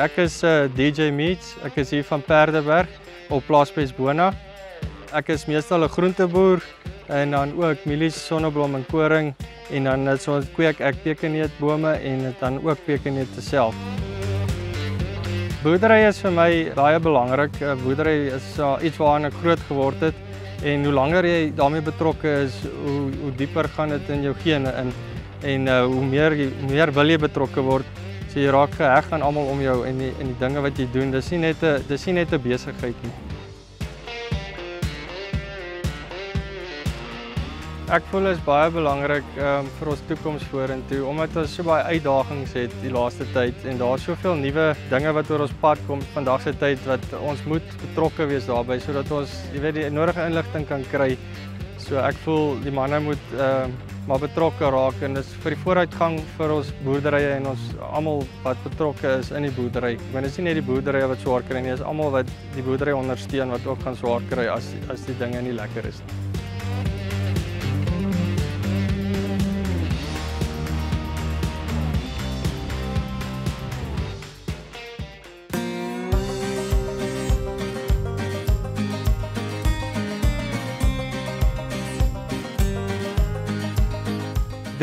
Ek is DJ Meats. Ek is hier van Perdeberg op Plaasbes Bona. Ek is meestal 'n groenteboer en dan ook mielies, sonneblom en koring en dan so kweek ek pekeneetbome en dan ook pekeneete self. Boerdery is vir my baie belangrik. Boerdery is iets waaraan ek groot geword het en hoe langer jy daarmee betrokke is, hoe dieper gaan dit in jou gene in en hoe meer wil jy betrokke word. So jy raak geheg aan almal om jou en die dinge wat jy doen. Dis nie net 'n besigheid nie. Ek voel is baie belangrik vir ons toekoms vorentoe omdat ons so baie uitdagings het die laaste tyd en daar's soveel nuwe dinge wat oor ons pad kom vandag se tyd wat ons moet betrokke wees daarbey sodat ons die nodige inligting kan kry. So ek voel die manne moet maar betrokke raak en dis vir die vooruitgang vir ons boerderye en ons almal wat betrokke is in die boerdery. Ek bedoel dis nie net die boerderye wat swaar kry nie, dis almal wat die boerdery ondersteun wat ook gaan swaar kry as die dinge nie lekker is nie.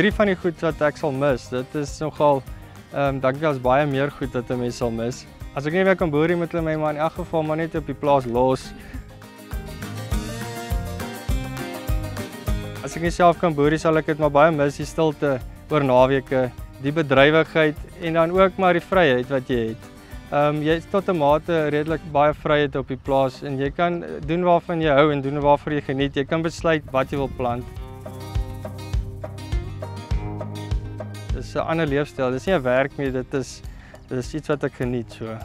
Drie van die goed wat ek sal mis, dit is nogal, dink ek as baie meer goed wat 'n mens sal mis. As ek nie meer kan boer nie, moet hulle my maar in elk geval maar net op die plaas los. As ek nie self kan boer nie, sal ek dit maar baie mis, die stilte oor naweke, die bedrywigheid en dan ook maar die vryheid wat jy het. Jy het tot 'n mate redelik baie vryheid op die plaas en jy kan doen waarvan jy hou en doen waarvoor jy geniet. Jy kan besluit wat jy wil plant. Dit is 'n ander leefstyl. Dit is nie 'n werk nie, dit is iets wat ek geniet so.